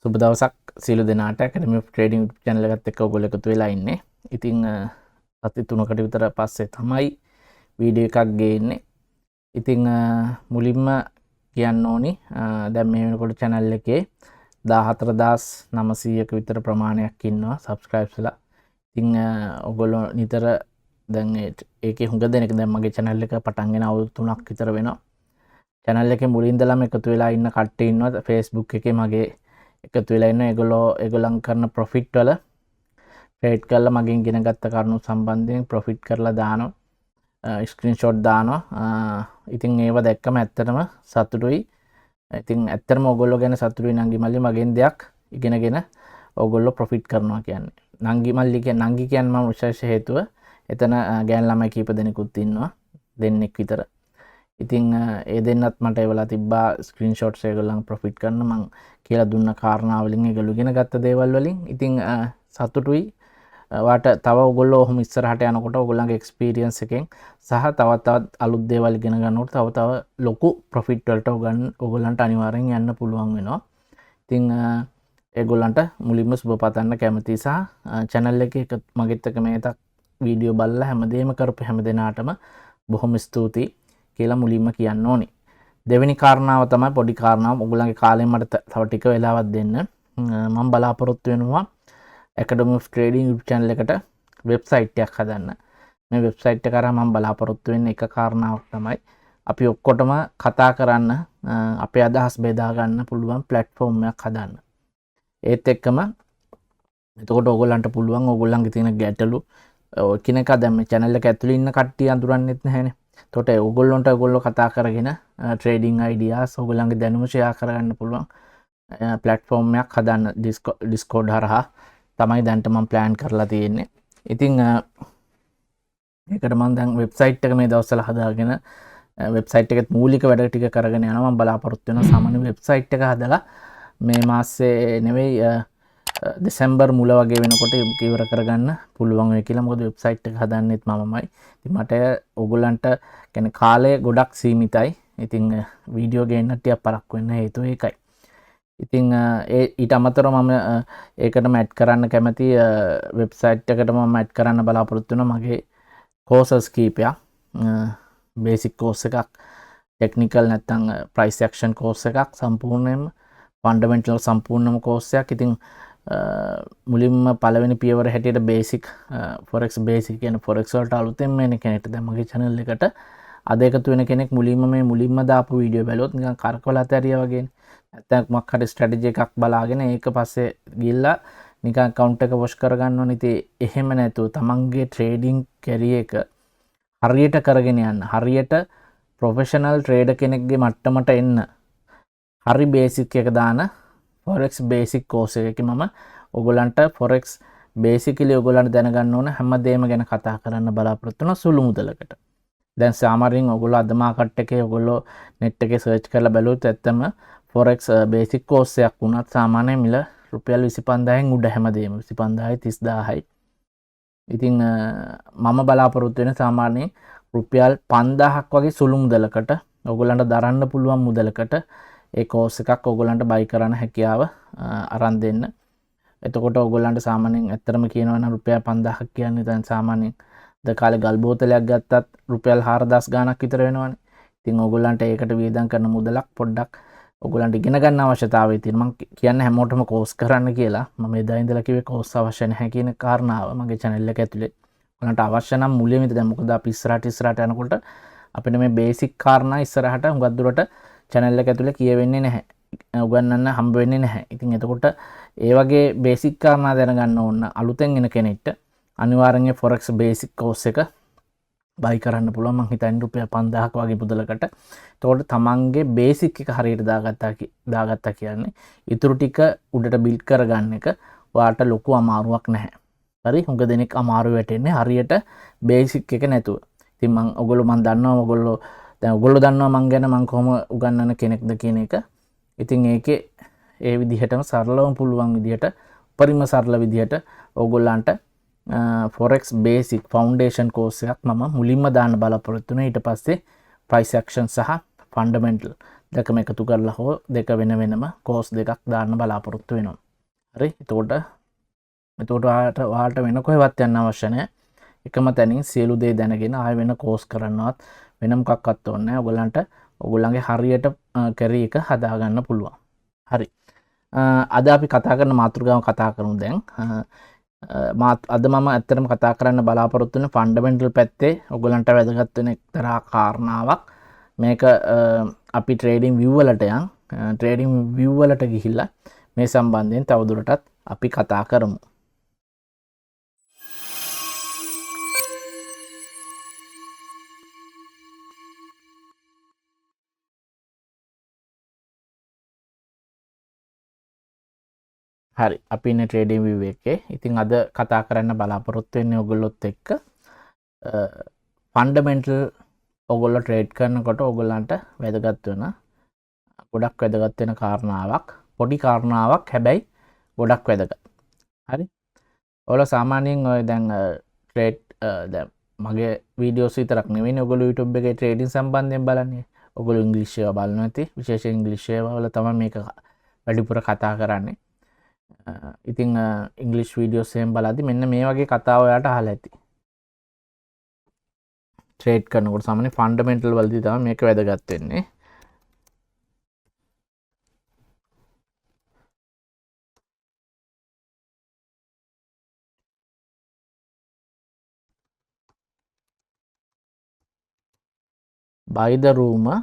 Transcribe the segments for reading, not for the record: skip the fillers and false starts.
සුබ දවසක් සියලු දෙනාට ඇකඩමි ඔෆ් ට්‍රේඩින් channel එකත් එක්ක ඔයගොල්ලෝ එකතු වෙලා ඉන්නේ. ඉතින් සති 3කට විතර පස්සේ තමයි වීඩියෝ එකක් ගේන්නේ. ඉතින් මුලින්ම කියන්න ඕනි දැන් මේ වෙනකොට channel එකේ 14900ක විතර ප්‍රමාණයක් ඉන්නවා subscribesලා. ඉතින් ඔයගොල්ලෝ නිතර දැන් ඒකේ හුඟ දෙනෙක් දැන් මගේ channel එක පටන් ගෙන අවුරුදු 3ක් විතර වෙනවා. channel එකේ මුලින් ඉඳලාම එකතු වෙලා ඉන්න කට්ටිය ඉන්නවා. Facebook එකේ මගේ එකතු වෙලා ඉන්න ඒගොල්ලන් කරන ප්‍රොෆිට් වල ට්‍රේඩ් කරලා මගෙන් ඉගෙන ගත්ත කරුණු සම්බන්ධයෙන් ප්‍රොෆිට් කරලා දානවා ස්ක්‍රීන්ෂොට් දානවා ඉතින් ඒව දැක්කම ඇත්තටම සතුටුයි ඉතින් ඇත්තටම ඕගොල්ලෝ ගැන සතුටුයි නංගි මල්ලි මගෙන් දෙයක් ඉගෙනගෙන ඕගොල්ලෝ ප්‍රොෆිට් කරනවා කියන්නේ නංගි මල්ලි කියන්නේ නංගි කියන්නේ මම විශේෂ හේතුව එතන ගෑන් ළමයි කීප දෙනෙකුත් ඉන්නවා දෙන්නෙක් විතර ඉතින් ඒ දෙන්නත් මට ඒවලා තිබ්බා ස්ක්‍රීන්ෂොට්ස් ඒගොල්ලන් ප්‍රොෆිට් කරන මං කියලා දුන්න කාරණා වලින් ඒගොල්ලෝ ඉගෙන ගත්ත දේවල් වලින් ඉතින් සතුටුයි වාට තව ඔයගොල්ලෝ ඔහොම ඉස්සරහට යනකොට ඔයගොල්ලන්ගේ එක්ස්පීරියන්ස් එකෙන් සහ තවත් අලුත් දේවල් ඉගෙන ගන්නකොට තව ලොකු ප්‍රොෆිට් වලට ඔයගොල්ලන්ට අනිවාර්යෙන් යන්න පුළුවන් වෙනවා ඉතින් ඒගොල්ලන්ට මුලින්ම සුබ පතන්න කැමතියි සහ channel එකේ මගෙත් එක්ක මේක වීඩියෝ බලලා හැමදේම කරපු හැම දෙනාටම බොහොම ස්තුතියි කියලා මුලින්ම කියන්න ඕනේ. දෙවෙනි කාරණාව තමයි පොඩි කාරණාව. ඔයගොල්ලන්ගේ කාලෙන් මට තව ටික වෙලාවක් දෙන්න. මම බලාපොරොත්තු වෙනවා Academy of Trading YouTube channel එකට වෙබ්සයිට් එකක් හදන්න. මේ වෙබ්සයිට් එක කරා මම බලාපොරොත්තු වෙන්නේ එක කාරණාවක් තමයි අපි ඔක්කොටම කතා කරන්න අපේ අදහස් බෙදා ගන්න පුළුවන් platform එකක් හදන්න. ඒත් එක්කම එතකොට ඔයගොල්ලන්ට පුළුවන් ඔයගොල්ලන්ගේ තියෙන ගැටලු කිනක දැන් මේ channel එක ඇතුළේ ඉන්න කට්ටිය අඳුරන්නෙත් නැහැනේ. තොට ඔගොල්ලොන්ට ඔගොල්ලො කතා කරගෙන ට්‍රේඩිං අයිඩියාස් ඔගොල්ලන්ගේ දැනුම ෂෙයා කරගන්න පුළුවන් ප්ලට්ෆෝර්ම්යක් හදන්න ඩිස්කෝඩ් හරහා තමයි දැන්ට මම ප්ලෑන් කරලා තියෙන්නේ ඉතිං ඒකට මම දැන් වෙබ්සයිට් එක මේ දවස්වල හදාගෙන වෙබ්සයිට් එකත් මූලික වැඩ ටික කරගෙන යනවා මම බලාපොරොත්තු වෙනවා සාමාන්‍ය වෙබ්සයිට් එක හදලා මේ මාසේ නෙවෙයි දෙසැම්බර් මුල වගේ වෙනකොට ඉවර කරගන්න පුළුවන් වෙයි කියලා මොකද වෙබ්සයිට් එක හදන්නෙත් මමමයි. ඉතින් මට ඕගොල්ලන්ට කියන්නේ කාලය ගොඩක් සීමිතයි. ඉතින් වීඩියෝ ගේන්න ටිකක් පරක්කු වෙන්න හේතුව ඒකයි. ඉතින් ඊට අමතරව මම ඒකටම ඇඩ් කරන්න කැමති වෙබ්සයිට් එකට මම ඇඩ් කරන්න බලාපොරොත්තු වෙනවා මගේ කෝසස් කීපයක්. බේසික් කෝස් එකක්, ටෙක්නිකල් නැත්නම් ප්‍රයිස් ඇක්ෂන් කෝස් එකක් සම්පූර්ණයෙන්ම ෆන්ඩමෙන්ටල් සම්පූර්ණම කෝස් එකක්. ඉතින් මුලින්ම පළවෙනි පියවර හැටියට බේසික් ෆොරෙක්ස් බේසික් කියන ෆොරෙක්ස් වලට අලුතෙන් එන කෙනෙක්ට දැන් මගේ channel එකට අද එකතු වෙන කෙනෙක් මුලින්ම දාපු වීඩියෝ බැලුවොත් නිකන් කරකවලා ඇතරියා වගේනේ. නැත්නම් මොකක් හරි ස්ට්‍රැටජි එකක් බලාගෙන ඒක පස්සේ ගිහිල්ලා නිකන් account එක වොෂ් කරගන්න ඕනේ. ඉතින් එහෙම නැතුව තමන්ගේ ට්‍රේඩින් කැරියර් එක හරියට කරගෙන යන්න. හරියට ප්‍රොෆෙෂනල් ට්‍රේඩර් කෙනෙක්ගේ මට්ටමට එන්න. හරි බේසික් එක දාන ෆොරෙක්ස් බේසික් කෝස් එකක මම ඔයගොල්ලන්ට ෆොරෙක්ස් බේසිකලි ඔයගොල්ලන්ට දැනගන්න ඕන හැමදේම ගැන කතා කරන්න බලාපොරොත්තු වෙන සුළු මුදලකට. දැන් සාමාන්‍යයෙන් ඔයගොල්ලෝ අද මාකට් එකේ ඔයගොල්ලෝ net එකේ සර්ච් කරලා බැලුවොත් ඇත්තම ෆොරෙක්ස් බේසික් කෝස් එකක් වුණත් සාමාන්‍ය මිල රුපියල් 25000න් උඩ හැමදේම 25000යි 30000යි. ඉතින් මම බලාපොරොත්තු වෙන සාමාන්‍යයෙන් රුපියල් 5000ක් වගේ සුළු මුදලකට ඔයගොල්ලන්ට දරන්න පුළුවන් මුදලකට ඒ කෝස් එකක් ඔයගොල්ලන්ට බයි කරන්න හැකියාව අරන් දෙන්න. එතකොට ඔයගොල්ලන්ට සාමාන්‍යයෙන් ඇත්තටම කියනවා නම් රුපියල් 5000ක් කියන්නේ දැන් සාමාන්‍යයෙන් ද කාලේ ගල් බෝතලයක් ගත්තත් රුපියල් 4000 ගාණක් විතර වෙනවනේ. ඉතින් ඔයගොල්ලන්ට ඒකට වියදම් කරන මුදලක් පොඩ්ඩක් ඔයගොල්ලන්ට ඉගෙන ගන්න අවශ්‍යතාවය තියෙනවා. මම කියන්නේ හැමෝටම කෝස් කරන්න කියලා. මම එදා ඉඳලා කිව්වේ කෝස් අවශ්‍ය නැහැ කියන කාරණාව මගේ channel එක ඇතුලේ. ඔයගොල්ලන්ට අවශ්‍ය නම් මුලින්ම දැන් මොකද අපි ඉස්සරහට යනකොට අපිට මේ බේසික් කාරණා ඉස්සරහට හුඟක් දුරට channel එක ඇතුලේ කියවෙන්නේ නැහැ. උගන්වන්න හම්බ වෙන්නේ නැහැ. ඉතින් එතකොට ඒ වගේ බේසික් කාරණා දැනගන්න ඕන අලුතෙන් එන කෙනෙක්ට අනිවාර්යෙන්ම forex basic course එක buy කරන්න පුළුවන්. මං හිතන්නේ රුපියල් 5000ක් වගේ මුදලකට. එතකොට තමන්ගේ බේසික් එක හරියට දාගත්තා කියන්නේ ඊටු ටික උඩට බිල්ඩ් කරගන්න එක ඔයාට ලොකු අමාරුවක් නැහැ. හරි හුඟ දෙනෙක් අමාරු වැටෙන්නේ හරියට බේසික් එක නැතුව. ඉතින් මං දන්නවා දැන් ඔයගොල්ලෝ දන්නවා මං ගැන මං කොහොම උගන්වන කෙනෙක්ද කියන එක. ඉතින් ඒකේ ඒ විදිහටම සරලවම පුළුවන් විදිහට උපරිම සරල විදිහට ඔයගොල්ලන්ට forex basic foundation course එකක් මම මුලින්ම දාන්න බලාපොරොත්තු වෙනවා. ඊට පස්සේ price action සහ fundamental දෙකම එකතු කරලා හෝ දෙක වෙන වෙනම කෝස් දෙකක් දාන්න බලාපොරොත්තු වෙනවා. හරි. එතකොට ඔයාලට වෙන කොහෙවත් යන්න අවශ්‍ය නැහැ. එකම තැනින් සියලු දේ දැනගෙන ආය වෙන කෝස් කරන්නවත් වෙන මොකක්වත් ඕනේ නැහැ. ඔයගලන්ට ඔයගොල්ලන්ගේ හරියට කැරි එක හදාගන්න පුළුවන්. හරි. අද අපි කතා කරන මාතෘකාව කතා කරමු දැන්. අද මම ඇත්තටම කතා කරන්න බලාපොරොත්තු වෙන ෆන්ඩමෙන්ටල් පැත්තේ ඔයගලන්ට වැදගත් වෙන එක්තරා කාරණාවක්. මේක අපි ට්‍රේඩින් විව් වලට ට්‍රේඩින් විව් වලට ගිහිල්ලා මේ සම්බන්ධයෙන් තවදුරටත් අපි කතා කරමු. හරි අපි ඉන්නේ ට්‍රේඩින් විව් එකේ. ඉතින් අද කතා කරන්න බලාපොරොත්තු වෙන්නේ ඔයගොල්ලොත් එක්ක ෆන්ඩමෙන්ටල් ඔයගොල්ලෝ ට්‍රේඩ් කරනකොට ඔයගොල්ලන්ට වැදගත් වෙන ගොඩක් වැදගත් වෙන කාරණාවක්. පොඩි කාරණාවක් හැබැයි ගොඩක් වැදගත්. හරි. ඔයාලා සාමාන්‍යයෙන් ඔය දැන් ට්‍රේඩ් දැන් මගේ වීඩියෝස් විතරක් නෙවෙයි ඔයගොල්ලෝ YouTube එකේ ට්‍රේඩින් සම්බන්ධයෙන් බලන්නේ. ඔයගොල්ලෝ ඉංග්‍රීසි ඒවා බලනවා ඇති. විශේෂයෙන් ඉංග්‍රීසි ඒවා වල තමයි මේක වැඩිපුර කතා කරන්නේ. ඉතින් ඉංග්ලිෂ් වීඩියෝස් එහෙම බලද්දි මෙන්න මේ වගේ කතා ඔයාලට අහලා ඇති. ට්‍රේඩ් කරනකොට සාමාන්‍ය ෆන්ඩමෙන්ටල් වලදී තමයි මේක වැදගත් වෙන්නේ. buy the rumor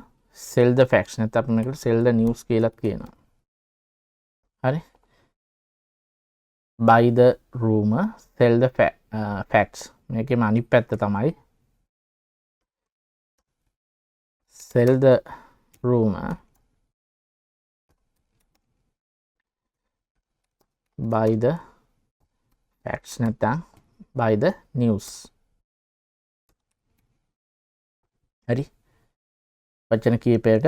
sell the facts නැත්නම් අපි මේකට sell the news කියලාත් කියනවා. හරි. buy the rumor sell the facts මේකේ අනිත් පැත්ත තමයි sell the rumor buy the facts නැත්නම් buy the news. හරි. වචන කීපයක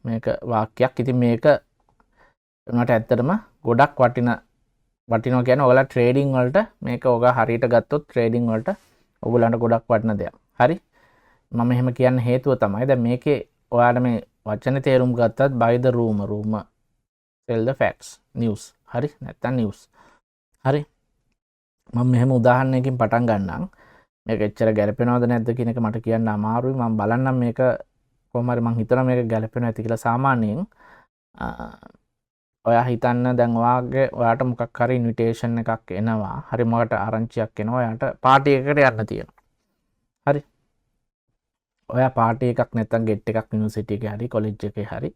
මේක වාක්‍යයක්. ඉතින් මේක උනට ඇත්තටම ගොඩක් වටිනවා කියන්නේ ඔයාලා ට්‍රේඩින් වලට මේක ඔයගා හරියට ගත්තොත් ට්‍රේඩින් වලට ඔයගලන්ට ගොඩක් වටින දෙයක්. හරි. මම එහෙම කියන්න හේතුව තමයි දැන් මේකේ ඔයාලා මේ වචනේ තේරුම් ගත්තත් buy the rumor sell the facts news. හරි. නැත්තම් news. හරි. මම මෙහෙම උදාහරණයකින් පටන් ගන්නම්. මේක එච්චර ගැලපෙනවද නැද්ද කියන එක මට කියන්න අමාරුයි. මම බලන්නම් මේක කොහොම හරි මම හිතනවා මේක ගැලපෙනවා ඇති කියලා. සාමාන්‍යයෙන් ඔයා හිතන්න දැන් ඔයාට මොකක් හරි ඉන්විටේෂන් එකක් එනවා. හරි මොකට ආරංචියක් එනවා. ඔයාට පාටි එකකට යන්න තියෙනවා. හරි. ඔයා පාටි එකක් නැත්තම් ගෙට් එකක් යුනිවර්සිටි එකේ හරි කොලෙජ් එකේ හරි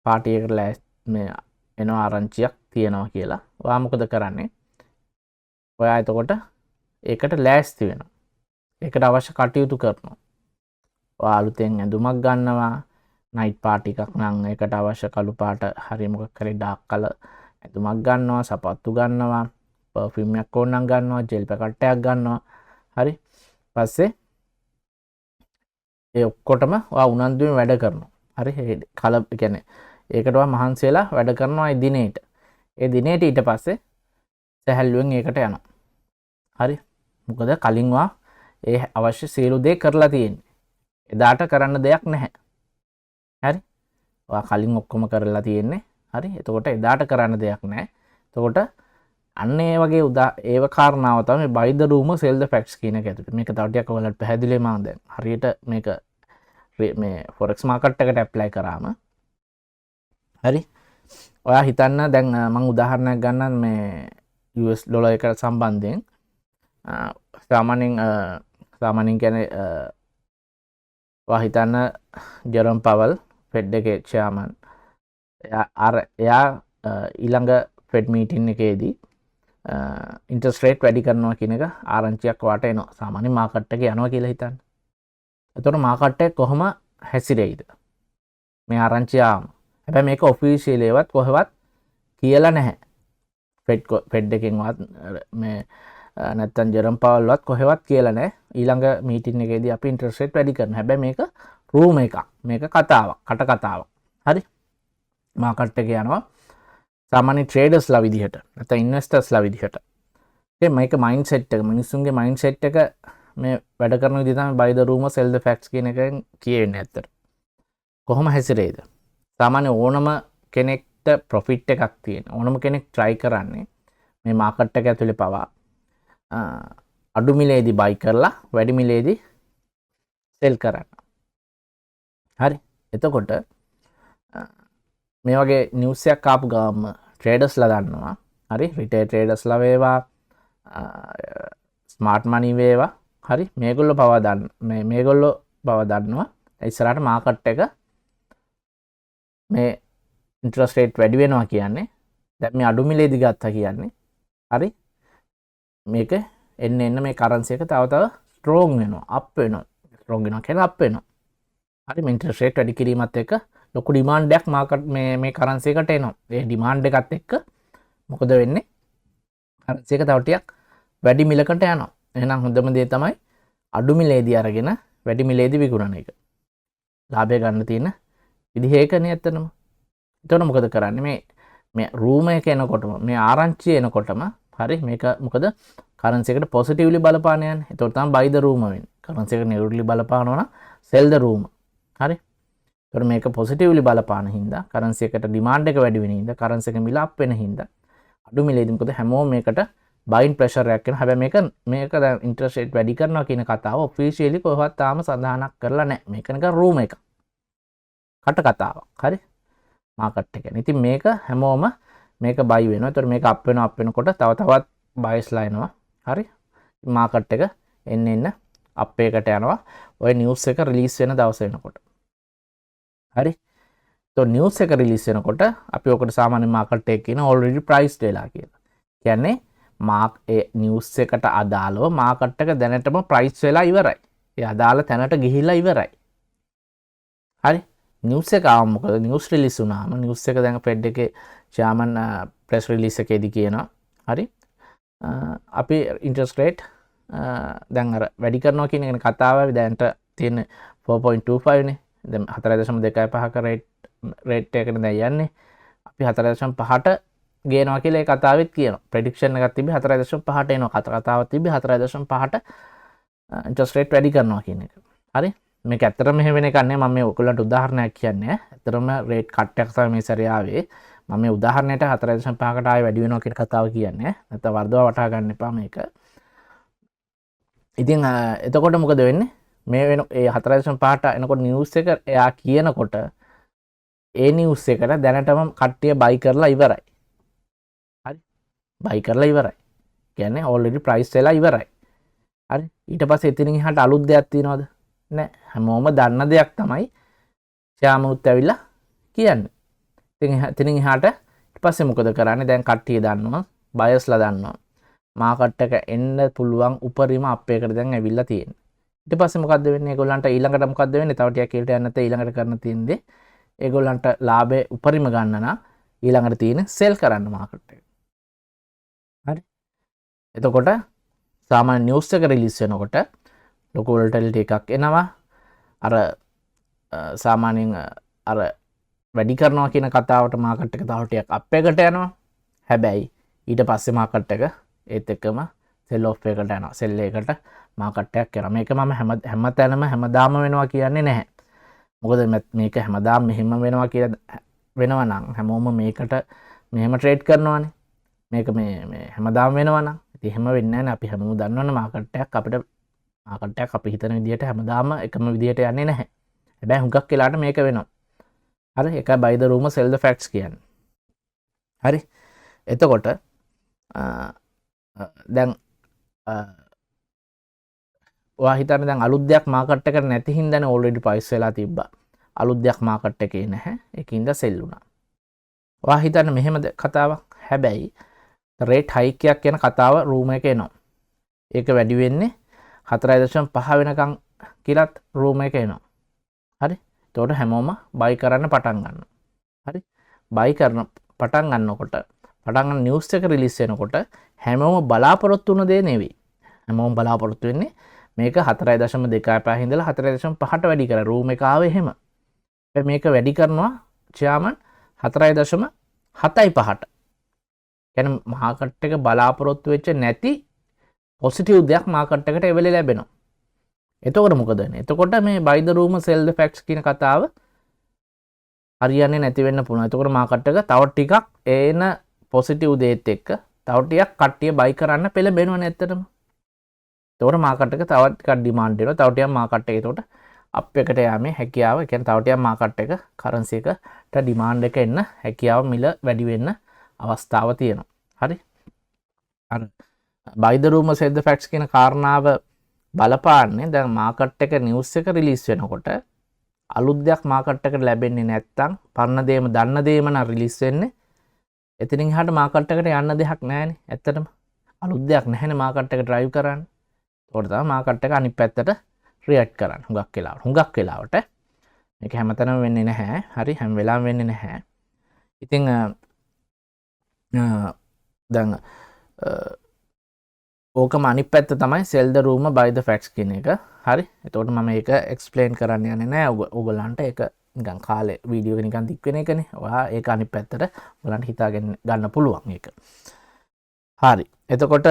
පාටි එකට මේ එනවා ආරංචියක් තියෙනවා කියලා. ඔයා මොකද කරන්නේ? ඔයා එතකොට ඒකට ලෑස්ති වෙනවා. ඒකට අවශ්‍ය කටයුතු කරනවා. ඔයා අලුතෙන් ඇඳුමක් ගන්නවා. නයිට් පාටි එකක් නම් ඒකට අවශ්‍ය කළු පාට හරි මොකක් හරි ඩාර්ක් කලර් ඇඳුමක් ගන්නවා, සපත්තු ගන්නවා, පර්ෆියුම් එකක් ඕන නම් ගන්නවා, ජෙල් පැකට් එකක් ගන්නවා. හරි. පස්සේ ඒ ඔක්කොටම ඔයා උනන්දුවෙන් වැඩ කරනවා. හරි. ඒ කියන්නේ ඒකට ඔයා මහන්සි වෙලා වැඩ කරනවා ඒ දිනේට. ඒ දිනේට ඊට පස්සේ සැහැල්ලුවෙන් ඒකට යනවා. හරි. මොකද කලින් ඔයා ඒ අවශ්‍ය සියලු දේ කරලා තියෙන්නේ. එදාට කරන්න දෙයක් නැහැ. හරි. ඔයා කලින් ඔක්කොම කරලා තියෙන්නේ. හරි. එතකොට එදාට කරන්න දෙයක් නැහැ. එතකොට අන්න ඒ වගේ ඒව කාරණාව තමයි buy the rumor sell the facts කියන එක ඇතුළේ. මේක තව ටිකක් ඔයාලට පැහැදිලිව මම දැන් හරියට මේක මේ forex market එකට apply කරාම හරි. ඔයා හිතන්න දැන් මම උදාහරණයක් ගන්නම් මේ US ඩොලර් එක සම්බන්ධයෙන්. සාමාන්‍යයෙන් කියන්නේ ඔයා හිතන්න ජෙරම් පවල් ෆෙඩ් එකේ චෙයාමන් එයා ඊළඟ ෆෙඩ් මීටින් එකේදී ඉන්ටරෙස්ට් රේට් වැඩි කරනවා කියන එක ආරංචියක් වාට එනවා. සාමාන්‍ය මාකට් එකේ යනවා කියලා හිතන්න. එතකොට මාකට් එක කොහොම හැසිරෙයිද? මේ ආරංචිය ආවම. හැබැයි මේක ඔෆිෂියලිවත් කොහෙවත් කියලා නැහැ. ෆෙඩ් එකෙන්වත් මේ නැත්තම් ජෙරම් පවල්වත් කොහෙවත් කියලා නැහැ. ඊළඟ මීටින් එකේදී අපි ඉන්ටරෙස්ට් රේට් වැඩි කරනවා. හැබැයි මේක රූම් එකක්. මේක කතාවක්, කට කතාවක්. හරි. මාකට් එකේ යනවා. සාමාන්‍ය ට්‍රේඩර්ස්ලා විදිහට නැත්නම් ඉන්වෙස්ටර්ස්ලා විදිහට. ඒ මේක මයින්ඩ්සෙට් එක මිනිස්සුන්ගේ මයින්ඩ්සෙට් එක මේ වැඩ කරන විදිහ තමයි buy the rumor sell the facts කියන එකෙන් කියෙන්නේ ඇත්තට. කොහොම හැසිරෙයිද? සාමාන්‍ය ඕනම කෙනෙක්ට ප්‍රොෆිට් එකක් තියෙන ඕනම කෙනෙක් try කරන්නේ මේ මාකට් එක ඇතුලේ පවා අඩු මිලේදී buy කරලා වැඩි මිලේදී sell කරන්න. හරි. එතකොට මේ වගේ නිවුස් එකක් ආපු ගාම ට්‍රේඩර්ස්ලා දන්නවා. හරි. රිටේල් ට්‍රේඩර්ස්ලා වේවා ස්මාර්ට් මනි වේවා. හරි. මේගොල්ලෝ පවා මේගොල්ලෝ පවා දන්නවා. ඉස්සරහට මාකට් එක මේ ඉන්ට්‍රස්ට් රේට් වැඩි වෙනවා කියන්නේ දැන් මේ අඩු මිලේදී ගත්තා කියන්නේ හරි. මේක එන්න මේ කරන්සි එක තව තව ස්ට්‍රෝං වෙනවා අප් වෙනවා ස්ට්‍රෝං වෙනවා කියලා අප් වෙනවා. හරි. මේ ඉන්ට්‍රස්ට් රේට් වැඩි කිරීමත් එක්ක ලොකු ඩිමාන්ඩ් එකක් මාකට් මේ කරන්සි එකට එනවා. ඒ ඩිමාන්ඩ් එකත් එක්ක මොකද වෙන්නේ? කරන්සි එක තව ටිකක් වැඩි මිලකට යනවා. එහෙනම් හොඳම දේ තමයි අඩු මිලේදී අරගෙන වැඩි මිලේදී විකුණන එක. ලාභය ගන්න තියෙන විදිහ ඒකනේ ඇත්තටම. එතකොට මොකද කරන්නේ? මේ රූම් එක එනකොටම මේ ආරංචිය එනකොටම හරි මේක මොකද කරන්සි එකට පොසිටිව්ලි බලපාන යන්නේ. එතකොට තමයි buy the room වෙන්නේ. කරන්සි එකට නෙගටිව්ලි බලපානවා නම් sell the room. හරි. එතකොට මේක පොසිටිව්ලි බලපාන හින්දා කරන්සි එකට ඩිමාන්ඩ් එක වැඩි වෙන හින්දා කරන්සි එක මිල අප් වෙන හින්දා අඩු මිලේදී මොකද හැමෝම මේකට බයින් ප්‍රෙෂර් එකක් වෙනවා. හැබැයි මේක දැන් ඉන්ට්‍රස්ට් රේට් වැඩි කරනවා කියන කතාව ඔෆිෂියලි කොහොමවත් තාම සඳහනක් කරලා නැහැ. මේක නිකන් රූම් එකක්. කට කතාවක්. හරි. මාකට් එක. ඉතින් මේක හැමෝම මේක බයි වෙනවා. ඒතකොට මේක අප් වෙනකොට තව තවත් බයස්ලා එනවා. හරි. මාකට් එක එන්න අප් එකකට යනවා. ඔය නිවුස් එක රිලීස් වෙන දවස වෙනකොට. හරි. તો නිවුස් එක රිලීස් වෙනකොට අපි ඔකට සාමාන්‍ය මාකට් එකේ කියන already priced වෙලා කියලා. කියන්නේ ඒ නිවුස් එකට අදාළව මාකට් එක දැනටම ප්‍රයිස් වෙලා ඉවරයි. ඒ අදාළ තැනට ගිහිල්ලා ඉවරයි. හරි. නිවුස් එක ආවම මොකද නිවුස් රිලීස් වුණාම නිවුස් එක දැන් ෆෙඩ් එකේ චේර්මන් ප්‍රෙස් රිලීස් එකේදී කියනවා. හරි. අපි ඉන්ට්‍රස්ට් රේට් දැන් අර වැඩි කරනවා කියන එක කතාව දැන්ට තියෙන 4.25 නේ. දැන් 4.25ක රේට් එකකට දැන් යන්නේ. අපි 4.5ට ගේනවා කියලා ඒ කතාවෙත් කියනවා. ප්‍රෙඩික්ෂන් එකක් තිබ්බේ 4.5ට එනවා. කතාවක් තිබ්බේ 4.5ට ඉන්ට්‍රස්ට් රේට් වැඩි කරනවා කියන එක. හරි. මේක ඇත්තටම මෙහෙම වෙන එකක් නෑ. මම මේ ඔයගොල්ලන්ට උදාහරණයක් කියන්නේ. ඇත්තටම රේට් කට් එකක් තමයි මේ සැරේ ආවේ. මම මේ උදාහරණයට 4.5කට ආයෙ වැඩි වෙනවා කියන කතාව කියන්නේ. නැත්නම් වර්ධව වටහා ගන්න එපා මේක. ඉතින් එතකොට මොකද වෙන්නේ? මේ වෙන ඒ 4.5ට එනකොට නිවුස් එක එයා කියනකොට ඒ නිවුස් එකට දැනටම කට්ටිය බයි කරලා ඉවරයි. හරි. බයි කරලා ඉවරයි. කියන්නේ already price වෙලා ඉවරයි. හරි. ඊට පස්සේ එතනින් එහාට අලුත් දෙයක් තියනවද? නෑ. හැමෝම දන්න දෙයක් තමයි ශ්‍යාමුත් ඇවිල්ලා කියන්නේ. ඉතින් එතනින් එහාට ඊට පස්සේ මොකද කරන්නේ? දැන් කට්ටිය දන්නවා, බයස්ලා දන්නවා. මාකට් එක එන්න පුළුවන් උපරිම අප් එකකට දැන් ඇවිල්ලා තියෙනවා. ඊට පස්සේ මොකද්ද වෙන්නේ? ඒගොල්ලන්ට ඊළඟට මොකද්ද වෙන්නේ? තව ටිකක් කීලට යන්න නැත්නම් ඊළඟට කරන්න තියෙන්නේ ඒගොල්ලන්ට ලාභය උපරිම ගන්න නම් ඊළඟට තියෙන සෙල් කරන්න මාකට් එක. හරි. එතකොට සාමාන්‍ය නිවුස් එක රිලීස් වෙනකොට ලොකු වොලටිලිටි එකක් එනවා. අර සාමාන්‍යයෙන් අර වැඩි කරනවා කියන කතාවට මාකට් එක තව ටිකක් අප් එකට යනවා. හැබැයි ඊට පස්සේ මාකට් එක ඒත් එක්කම සෙල් ඔෆ් එකට යනවා. සෙල් එකකට මාකට් එකක් කරනවා. මේක මම හැමතැනම හැමදාම වෙනවා කියන්නේ නැහැ. මොකද මේක හැමදාම මෙහෙම වෙනවා කියලා වෙනවා නම් හැමෝම මේකට මෙහෙම ට්‍රේඩ් කරනවානේ. මේක මේ හැමදාම වෙනවා නම් ඉතින් එහෙම වෙන්නේ නැහැ නේ. අපි හැමෝම දන්නවනේ මාකට් එකක් අපි හිතන විදිහට හැමදාම එකම විදිහට යන්නේ නැහැ. හැබැයි හුඟක් වෙලාට මේක වෙනවා. හරි. ඒකයි buy the rumor sell the facts කියන්නේ. හරි. එතකොට දැන් ඔයා හිතන්නේ දැන් අලුත් දෙයක් මාකට් එකට නැති හින්දානේ already price වෙලා තිබ්බා. අලුත් දෙයක් මාකට් එකේ නැහැ. ඒකින්ද sell වුණා. ඔයා හිතන්නේ මෙහෙම කතාවක්. හැබැයි rate hike එකක් කියන කතාව room එකේ එනවා. ඒක වැඩි වෙන්නේ 4.5 වෙනකන් කියලාත් room එකේ එනවා. හරි. එතකොට හැමෝම buy කරන්න පටන් ගන්නවා. හරි. buy කරන පටන් ගන්න නිවුස් එක රිලීස් වෙනකොට හැමෝම බලාපොරොත්තු වුණ දේ නෙවෙයි. හැමෝම බලාපොරොත්තු වෙන්නේ මේක 4.25 ඉඳලා 4.5ට වැඩි කරලා රූම් එක ආවේ එහෙම. මේක වැඩි කරනවා චයාමන් 4.75ට. කියන්නේ මාකට් එක බලාපොරොත්තු වෙච්ච නැති පොසිටිව් දෙයක් මාකට් එකට ඒ වෙලේ ලැබෙනවා. එතකොට මොකද වෙන්නේ? එතකොට මේ buy the rumor sell the facts කියන කතාව හරියන්නේ නැති වෙන්න පුළුවන්. එතකොට මාකට් එක තව ටිකක් එන පොසිටිව් දේත් එක්ක තව ටිකක් කට්ටිය බයි කරන්න පෙළඹෙනවනේ ඇත්තටම. එතකොට මාකට් එක තවත් ටිකක් ඩිමාන්ඩ් වෙනවා. තව ටිකක් මාකට් එක එතකොට අප් එකට යෑමේ හැකියාව, ඒ කියන්නේ තව ටිකක් මාකට් එක කරන්සි එකට ඩිමාන්ඩ් එක එන්න හැකියාව මිල වැඩි වෙන්න අවස්ථාව තියෙනවා. හරි. අර buy the rumor sell the facts කියන කාරණාව බලපාන්නේ දැන් මාකට් එක නිවුස් එක රිලීස් වෙනකොට අලුත් දෙයක් මාකට් එකට ලැබෙන්නේ නැත්තම් පරණ දේම දන්න දේම නම් රිලීස් වෙන්නේ. එතනින් එහාට මාකට් එකට යන්න දෙයක් නැහැනේ. ඇත්තටම අලුත් දෙයක් නැහැනේ මාකට් එක ඩ්‍රයිව් කරන්න. ඒකට තමයි මාකට් එක අනිත් පැත්තට රියැක්ට් කරන්නේ. හුඟක් වෙලාවට මේක හැමතැනම වෙන්නේ නැහැ. හරි, හැම වෙලාවෙම වෙන්නේ නැහැ. ඉතින් දැන් ඕකම අනිත් පැත්ත තමයි sell the rumor buy the facts කියන එක. හරි. එතකොට මම ඒක එක්ස්ප්ලেইন කරන්න යන්නේ නැහැ. ඔයගොල්ලන්ට ඒක නිකන් කාලේ වීඩියෝ එක නිකන් දික් වෙන එකනේ. ඔයා ඒක අනිත් පැත්තට ඔයගලන්ට හිතාගෙන ගන්න පුළුවන් ඒක. හරි. එතකොට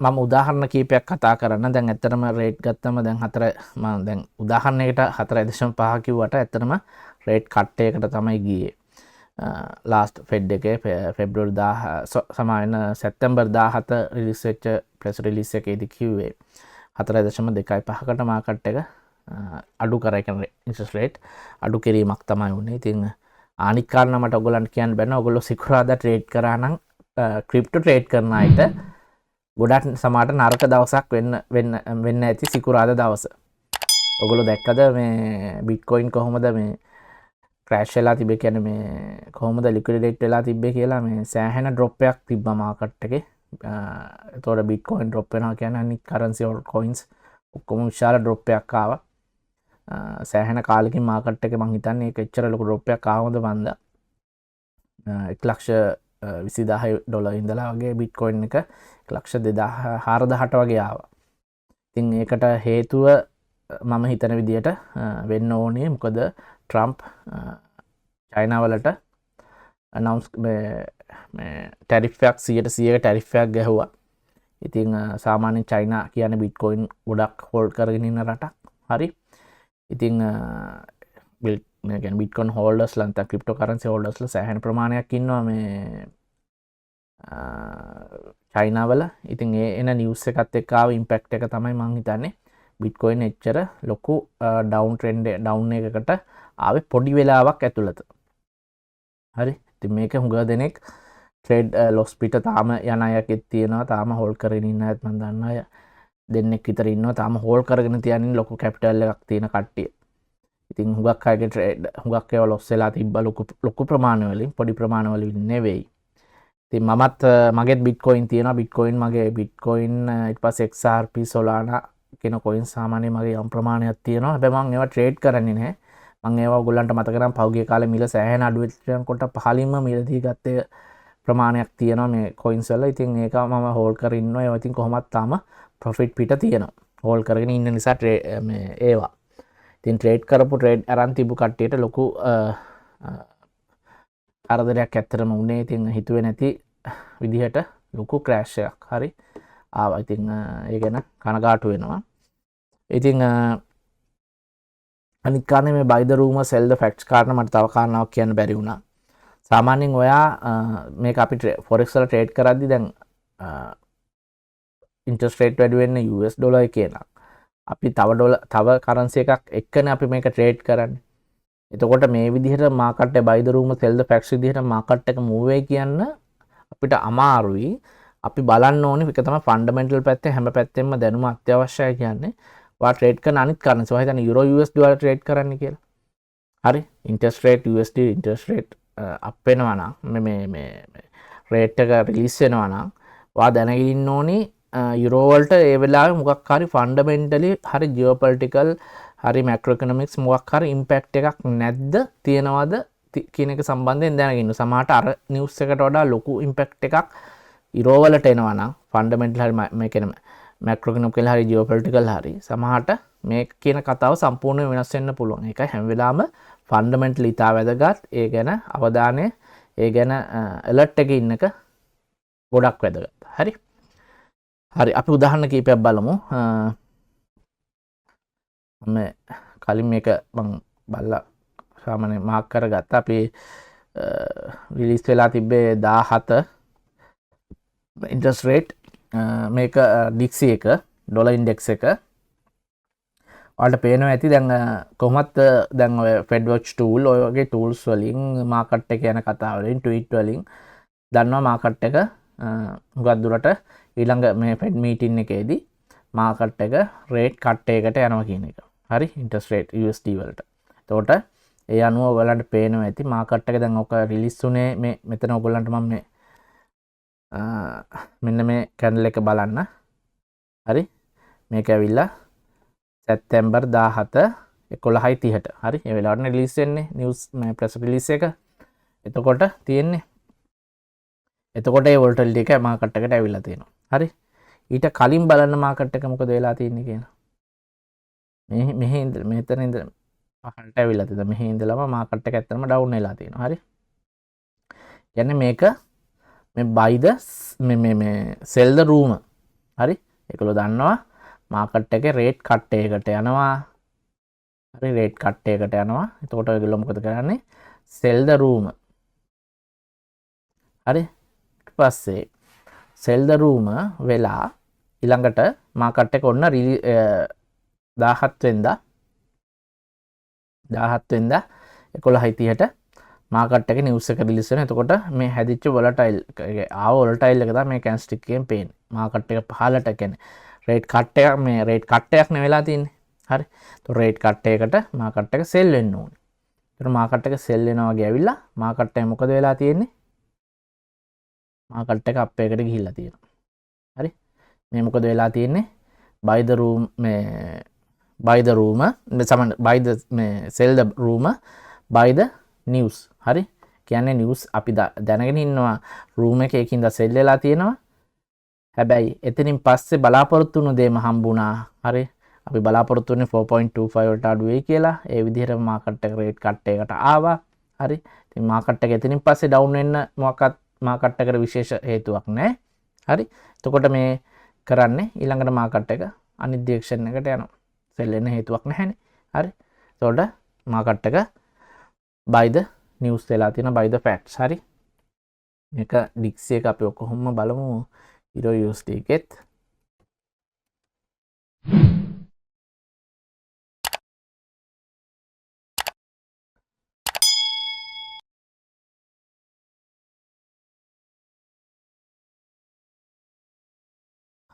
මම උදාහරණ කීපයක් කතා කරන්න. දැන් ඇත්තටම රේට් ගත්තම දැන් 4 මම දැන් උදාහරණයකට 4.5 කිව්වට ඇත්තටම රේට් කට් එකකට තමයි ගියේ. ලාස්ට් ෆෙඩ් එකේ ෆෙබ්‍රුවරි 10 සමාන සැප්තැම්බර් 17 රිලීස් වෙච්ච ප්‍රෙස් රිලීස් එකේදී කිව්වේ 4.25කට මාකට් එක අඩු කරා. ඒ කියන්නේ ඉන්ට්‍රස්ට් රේට් අඩු කිරීමක් තමයි වුනේ. ඉතින් අනික් කාරණා මට ඔයගොල්ලන්ට කියන්න බෑ. ඔයගොල්ලෝ සිකුරාදා ට්‍රේඩ් කරා නම් ක්‍රිප්ටෝ ට්‍රේඩ් කරන අයට ගොඩක් සමහරට නරක දවසක් වෙන්න ඇති සිකුරාදා දවස. ඔයගොල්ලෝ දැක්කද මේ බිට්කොයින් කොහොමද මේ ක්‍රෑෂ් වෙලා තිබේ, කියන්නේ මේ කොහොමද ලික්විඩේට් වෙලා තිබ්බේ කියලා මේ සෑහෙන ඩ්‍රොප් එකක් තිබ්බා මාකට් එකේ. එතකොට බිට්කොයින් ඩ්‍රොප් වෙනවා කියන්නේ අනිත් කරන්සි වල කොයින්ස් ඔක්කොම විශාල ඩ්‍රොප් එකක් ආවා. සෑහෙන කාලෙකින් මාකට් එකේ මං හිතන්නේ ඒක එච්චර ලොකු ඩ්‍රොප් එකක් ආවද මන්ද 1,20,000 ඉඳලා වගේ බිට්කොයින් එක 1,04,000ට වගේ ආවා. ඉතින් ඒකට හේතුව මම හිතන විදිහට වෙන්න ඕනේ. මොකද ට්‍රම්ප් චයිනාවලට අනවුන්ස් මේ ටැරිෆ් එකක් 100% ටැරිෆ් එකක් ගැහුවා. ඉතින් සාමාන්‍යයෙන් චයිනා කියන්නේ බිට්කොයින් ගොඩක් හෝල්ඩ් කරගෙන ඉන්න රටක්. හරි. ඉතින් මේ කියන්නේ බිට්කොයින් හෝල්ඩර්ස්ලා නැත්නම් ක්‍රිප්ටෝ කරන්සි හෝල්ඩර්ස්ලා සෑහෙන ප්‍රමාණයක් ඉන්නවා මේ චයිනාවල. ඉතින් ඒ එන නිවුස් එකත් එක්ක ආව ඉම්පැක්ට් එක තමයි මම හිතන්නේ බිට්කොයින් එච්චර ලොකු ඩවුන් එකකට ආවේ පොඩි වෙලාවක් ඇතුළත. හරි. ඉතින් මේක හුඟ දෙනෙක් ට්‍රේඩ් ලොස් පිට තාම යන අයකෙත් තියෙනවා. තාම හෝල්ඩ් කරගෙන ඉන්න අයත් මම දන්න අය දෙන්නෙක් විතර ඉන්නවා. තාම හෝල්ඩ් කරගෙන තියන්නේ ලොකු කැපිටල් එකක් තියෙන කට්ටිය. ඉතින් හුඟක් අයගේ ට්‍රේඩ් හුඟක් ඒවා ලොස් වෙලා තිබ්බ ලොකු ප්‍රමාණවලින්, පොඩි ප්‍රමාණවලින් නෙවෙයි. ඉතින් මමත් මගේත් බිට්කොයින් තියෙනවා. බිට්කොයින් මගේ බිට්කොයින් ඊට පස්සේ XRP Solana කියන කොයින් සාමාන්‍යයෙන් මගේ යම් ප්‍රමාණයක් තියෙනවා. හැබැයි මම ඒවා ට්‍රේඩ් කරන්නේ නැහැ. මම ඒවා ඔයගොල්ලන්ට මතක නම් පහුගිය කාලේ මිල සෑහෙන අඩු වෙච්චකොට පහලින්ම මිලදී ගත්තේ ප්‍රමාණයක් තියෙනවා මේ කොයින්ස් වල. ඉතින් ඒක මම හෝල්ඩ් කරගෙන ඉන්නවා. ඒවා ඉතින් කොහොමත් තාම ප්‍රොෆිට් පිට තියෙනවා. හෝල්ඩ් කරගෙන ඉන්න නිසා මේ ඒවා. ඉතින් ට්‍රේඩ් කරපු ට්‍රේඩ් අරන් තිබු කට්ටියට ලොකු කරදරයක් ඇත්තටම උනේ. ඉතින් හිතුවේ නැති විදිහට ලොකු ක්‍රෑෂ් එකක් හරි ආවා. ඉතින් ඒ ගැන කනගාටු වෙනවා. ඉතින් අනිත් කාරණේ මේ buy the rumor sell the facts කාරණා මට තව කාරණාවක් කියන්න බැරි වුණා. සාමාන්‍යයෙන් ඔයා මේක අපි forex වල ට්‍රේඩ් කරද්දි දැන් ඉන්ට්‍රස්ට් රේට් වැඩි වෙන්නේ US ඩොලර් එකේ නම් අපි තව කරන්සි එකක් එක්කනේ අපි මේක ට්‍රේඩ් කරන්නේ. එතකොට මේ විදිහට මාකට් එක buy the rumor sell the facts විදිහට මාකට් එක move වෙයි කියන්න අපිට අමාරුයි. අපි බලන්න ඕනේ ඒක තමයි ෆන්ඩමෙන්ටල් පැත්තේ හැම පැත්තෙම දැනුම අත්‍යවශ්‍යයි කියන්නේ. ඔයා ට්‍රේඩ් කරන අනිත් කරන්සි ඔයා හිතන්නේ යුරෝ US ඩොලර් ට්‍රේඩ් කරන්න කියලා. හරි. Interest rate USD interest rate up වෙනවා නම් මේ රේට් එක රිලීස් වෙනවා නම් ඔයා දැනගෙන ඉන්න ඕනේ යුරෝ වලට ඒ වෙලාවේ මොකක් හරි ෆන්ඩමෙන්ටලි හරි ජියෝපොලිටිකල් හරි මැක්‍රෝ ඉකොනොමික්ස් මොකක් හරි ඉම්පැක්ට් එකක් නැද්ද තියෙනවද කියන එක සම්බන්ධයෙන් දැනගෙන ඉන්න. සමහරට අර නිවුස් එකට වඩා ලොකු ඉම්පැක්ට් එකක් යුරෝ වලට එනවා නම් ෆන්ඩමෙන්ටල් හරි මේ කියන මැක්‍රෝ ඉකොනොමිකල් හරි ජියෝපොලිටිකල් හරි සමහරට මේ කියන කතාව සම්පූර්ණයෙන් වෙනස් වෙන්න පුළුවන්. ඒකයි හැම වෙලාවම ෆන්ඩමෙන්ටලි ඉතා වැදගත්. ඒ ගැන අවධානය, ඒ ගැන ඇලර්ට් එකේ ඉන්න එක ගොඩක් වැදගත්. හරි. හරි අපි උදාහරණ කීපයක් බලමු. මම කලින් මේක මම බලලා සාමාන්‍ය මාක් කරගත්තා. අපි රිලීස් වෙලා තිබ්බේ 17 ඉන්ට්‍රස්ට් රේට් මේක ඩික්සි එක ඩොලර් ඉන්ඩෙක්ස් එක ඔයාලට පේනවා ඇති දැන් කොහොමත් දැන් ඔය ෆෙඩ් වොච් ටූල් ඔය වගේ ටූල්ස් වලින් මාකට් එක යන කතා වලින් ට්වීට් වලින් දන්නවා මාකට් එක හුඟක් දුරට ඊළඟ මේ ෆෙඩ් මීටින් එකේදී මාකට් එක රේට් කට් එකකට යනවා කියන එක. හරි ඉන්ට්‍රස්ට් රේට් USD වලට. එතකොට ඒ අනුව ඔයගලන්ට පේනවා ඇති මාකට් එක දැන් ඔක රිලීස් උනේ මේ මෙතන ඔයගලන්ට මම මේ මෙන්න මේ කැන්ඩල් එක බලන්න. හරි මේක ඇවිල්ලා සැප්තැම්බර් 17 11:30ට හරි ඒ වෙලාවට රිලීස් වෙන්නේ නිවුස් මේ ප්‍රෙස් රිලීස් එක. එතකොට තියෙන්නේ එතකොට ඒ වොලටිලිටි එක මාකට් එකට ඇවිල්ලා තියෙනවා. හරි ඊට කලින් බලන්න මාකට් එක මොකද වෙලා තියෙන්නේ කියන. මෙහි ඉඳලා මෙතන ඉඳලා පහළට ඇවිල්ලා තියෙනවා. මෙහි ඉඳලාම මාකට් එක ඇත්තටම ඩවුන් වෙලා තියෙනවා. හරි කියන්නේ මේක මේ buy the මේ sell the room. හරි ඒකලෝ දන්නවා මාකට් එකේ රේට් කට් එකකට යනවා. හරි රේට් කට් එකකට යනවා. එතකොට ඔයගොල්ලෝ මොකද කරන්නේ? sell the room. හරි ඊට පස්සේ sell the room වෙලා ඊළඟට මාකට් එක ඔන්න 17 වෙනිදා 11:30ට මාකට් එකේ නිවුස් එක රිලීස් වෙනවා. එතකොට මේ හැදිච්ච වොලටයිල් ආව වොලටයිල් එක තමයි මේ කැන්ඩල්ස්ටික් එකෙන් පේන්නේ. මාකට් එක පහළට කියන්නේ රේට් කට් එකක් මේ රේට් කට් එකක් නේ වෙලා තින්නේ. හරි. ඒතකොට රේට් කට් එකකට මාකට් එක සෙල් වෙන්න ඕනේ. ඒතකොට මාකට් එක සෙල් වෙනවා වගේ ඇවිල්ලා මාකට් එක මොකද වෙලා තියෙන්නේ? මාකට් එක අප් එකකට ගිහිල්ලා තියෙනවා. හරි. මේ මොකද වෙලා තියෙන්නේ? buy the room buy the sell the room buy the news. හරි. කියන්නේ නිවුස් අපි දැනගෙන ඉන්නවා රූම් එකකින්ද සෙල් වෙලා තියෙනවා. හැබැයි එතනින් පස්සේ බලාපොරොත්තු වුණු දේම හම්බුණා. හරි අපි බලාපොරොත්තු වෙන්නේ 4.25 වලට අඩු වෙයි කියලා. ඒ විදිහට මාකට් එක රේට් කට් එකකට ආවා. හරි ඉතින් මාකට් එක එතනින් පස්සේ ඩවුන් වෙන්න මොකක්වත් මාකට් එකට විශේෂ හේතුවක් නැහැ. හරි එතකොට මේ කරන්නේ ඊළඟට මාකට් එක අනිත් ඩිරෙක්ෂන් එකට යනවා. සෙල් වෙන්න හේතුවක් නැහැනේ. හරි එතකොට මාකට් එක buy the news වෙලා තියෙන buy the facts. හරි මේක ඩික්සි එක අපි කොහොම බලමු Euro USD එකෙත්.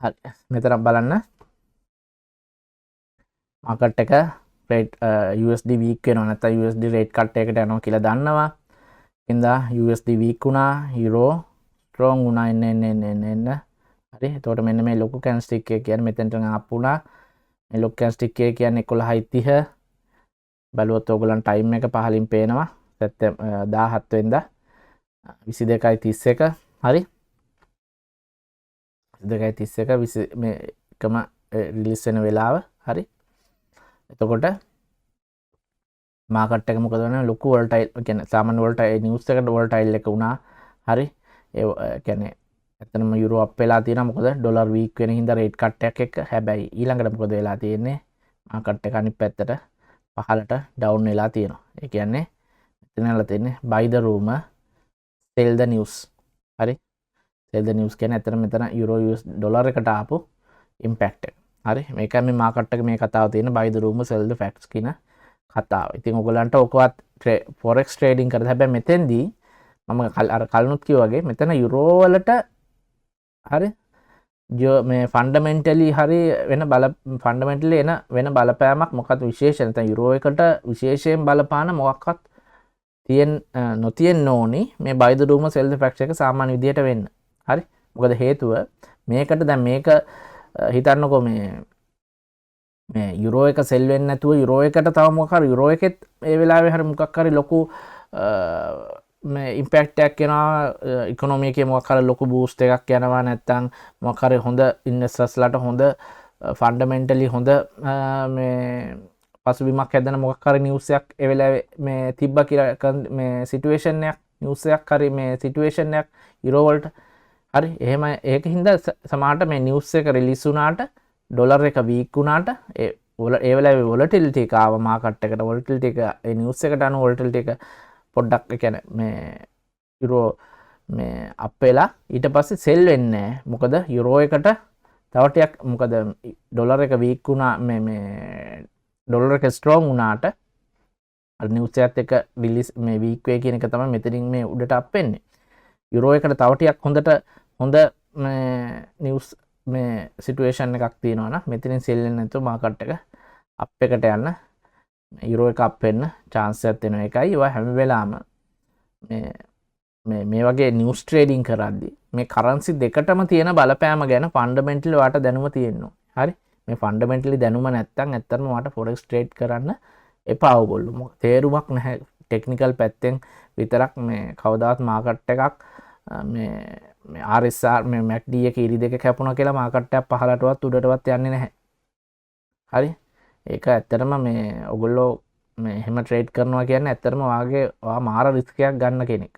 හරි මෙතන බලන්න මාකට් එක රේට් USD වීක් වෙනවා නැත්නම් USD රේට් කට් එකකට යනවා කියලා දන්නවා. ඉතින්දා USD වීක් වුණා euro strong වුණා එන්න. හරි එතකොට මෙන්න මේ ලොකු කැන්ඩල්ස්ටික් එක කියන්නේ මෙතනට ආප් වුණා. මේ ලොකු කැන්ඩල්ස්ටික් එක කියන්නේ 11:30 බලුවොත් ඕගොල්ලන් ටයිම් එක පහලින් පේනවා. සැප්තැම්බර් 17 වෙනිදා 22:31 හරි 22:31 මේ එකම රිලීස් වෙන වෙලාව. හරි එතකොට මාකට් එක මොකද වෙන්නේ? ලොකු වොලටයිල් කියන්නේ සාමාන්‍ය වොලටයිල් නිවුස් එකට වොලටයිල් එක වුණා. හරි ඒ කියන්නේ ඇත්තනම යුරෝ අප් වෙලා තියෙනවා. මොකද ඩොලර් වීක් වෙන හින්දා රේට් කට් එකක් එක්ක. හැබැයි ඊළඟට මොකද වෙලා තියෙන්නේ? මාකට් එක අනිත් පැත්තට පහළට ඩවුන් වෙලා තියෙනවා. ඒ කියන්නේ මෙතනලා තියෙන්නේ buy the room sell the news. හරි sell the news කියන්නේ ඇත්තට මෙතන යුරෝ US ඩොලර් එකට ආපු ඉම්පැක්ට් එක. හරි මේකයි මේ මාකට් එක මේ කතාව තියෙන buy the room sell the facts කියන කතාව. ඉතින් ඔයගලන්ට ඔකවත් forex trading කරද හැබැයි මෙතෙන්දී මම අර කලිනුත් කිව්වා වගේ මෙතන යුරෝ වලට හරි මේ ෆන්ඩමෙන්ටලි හරි ෆන්ඩමෙන්ටලි වෙන බලපෑමක් මොකක්ද විශේෂ නැත්නම් යුරෝ එකට විශේෂයෙන් බලපාන මොකක්වත් නොතියෙන්න ඕනි මේ buy the room sell the facts එක සාමාන්‍ය විදියට වෙන්න. හරි මොකද හේතුව මේකට දැන් මේක හිතන්නකෝ මේ යුරෝ එක සෙල් වෙන්නේ නැතුව යුරෝ එකට තව මොකක් හරි යුරෝ එකෙත් ඒ වෙලාවේ හරි මොකක් හරි ලොකු මේ ඉම්පැක්ට් එකක් එනවා ඉකොනොමි එකේ මොකක් හරි ලොකු බූස්ට් එකක් යනවා නැත්නම් මොකක් හරි හොඳ ඉන්වෙස්ටර්ස්ලාට හොඳ ෆන්ඩමෙන්ටලි හොඳ මේ පසුබිමක් හැදෙන මොකක් හරි නිවුස් එකක් ඒ වෙලාවේ මේ තිබ්බා කියලා මේ සිටුේෂන් එකක් නිවුස් එකක් හරි මේ සිටුේෂන් එකක් යුරෝ වලට හරි එහෙම ඒකින්ද සමහරට මේ නිවුස් එක රිලීස් වුණාට ඩොලර් එක වීක් වුණාට ඒ ඒ වෙලාවේ වොලටිලිටි එක ආව මාකට් එකට වොලටිලිටි එක ඒ නිවුස් එකට අනුව වොලටිලිටි එක පොඩ්ඩක් ඒ කියන්නේ මේ යුරෝ මේ අප් වෙලා ඊට පස්සේ සෙල් වෙන්නේ නැහැ. මොකද යුරෝ එකට තව ටිකක් මොකද ඩොලර් එක වීක් වුණා මේ ඩොලර් එක ස්ට්‍රෝං වුණාට අර නිවුස් එකත් එක්ක රිලීස් මේ වීක් වේ කියන එක තමයි මෙතනින් මේ උඩට අප් වෙන්නේ. යුරෝ එකට තව ටිකක් හොඳ මේ නිවුස් මේ සිටුවේෂන් එකක් තියෙනවා නම් මෙතනින් සෙල් වෙන්නේ නැතුව මාකට් එක අප් එකට යන්න යුරෝ එක අප් වෙන්න chance එකක් තියෙනවා. ඒකයි ඔය හැම වෙලාවම මේ වගේ නිවුස් ට්‍රේඩින් කරද්දී මේ කරන්සි දෙකටම තියෙන බලපෑම ගැන ෆන්ඩමෙන්ටලි වාට දැනුම තියෙනවා. හරි මේ ෆන්ඩමෙන්ටලි දැනුම නැත්තම් ඇත්තටම වාට ෆොරෙක්ස් ට්‍රේඩ් කරන්න එපා ඔයගොල්ලෝ. මොකද තේරුමක් නැහැ ටෙක්නිකල් පැත්තෙන් විතරක් මේ කවදාවත් මාකට් එකක් මේ RSR මේ MACD එක ඉරි දෙක කැපුණා කියලා මාකට් එක පහළටවත් උඩටවත් යන්නේ නැහැ. හරි ඒක ඇත්තටම මේ ඔයගොල්ලෝ මේ එහෙම ට්‍රේඩ් කරනවා කියන්නේ ඇත්තටම ඔයා මාර රිස්ක් එකක් ගන්න කෙනෙක්.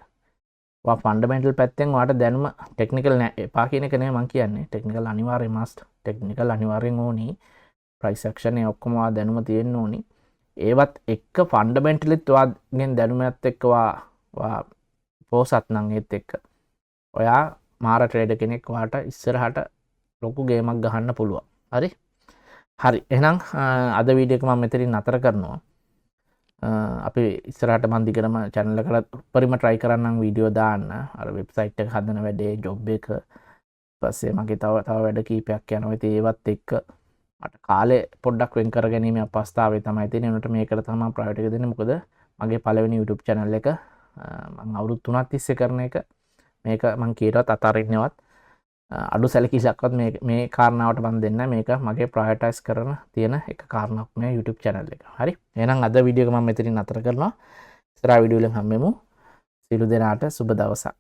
ඔයා ෆන්ඩමෙන්ටල් පැත්තෙන් ඔයාට දැනුම ටෙක්නිකල් නෑ එපා කියන එක නෙමෙයි මම කියන්නේ. ටෙක්නිකල් අනිවාර්යයෙන් මස්ට්. ටෙක්නිකල් අනිවාර්යෙන් ඕනි. ප්‍රයිස් ඇක්ෂන් ඒ ඔක්කොම ඔයා දැනුම තියෙන්න ඕනි. ඒවත් එක්ක ෆන්ඩමෙන්ටලිත් ඔයාගෙන් දැනුමත් එක්ක ඔයා පෝසත් නම් ඒත් එක්ක ඔයා මාර ට්‍රේඩර් කෙනෙක් ඔයාට ඉස්සරහට ලොකු ගේමක් ගහන්න පුළුවන්. හරි එහෙනම් අද වීඩියෝ එක මම මෙතනින් නතර කරනවා. අපි ඉස්සරහට මන් දිගටම channel එකට උඩරිම try කරන්නම් වීඩියෝ දාන්න. අර වෙබ්සයිට් එක හදන වැඩේ ජොබ් එක පස්සේ මගේ තව වැඩ කීපයක් යනවා. ඉතින් ඒවත් එක්ක මට කාලේ පොඩ්ඩක් වෙන් කර ගැනීම අපස්ථාවේ තමයි තියෙන්නේ. උනට මේකට තමයි ප්‍රයෝරිටි එක දෙන්නේ. මොකද මගේ පළවෙනි YouTube channel එක මම අවුරුදු 3ක් තිස්සේ කරන එක. මේක මම කීරවත් අතාරින්නවත් අඩු සැලකිලික්වත් මේ කාරණාවට මම දෙන්න. මේක මගේ ප්‍රයෝරිටයිස් කරන තියෙන එක කාරණාවක් මේ YouTube channel එක. හරි. එහෙනම් අද වීඩියෝ එක මම මෙතනින් නතර කරනවා. ඉස්සරහ වීඩියෝ වලින් හම්බෙමු. සියලු දෙනාට සුබ දවසක්.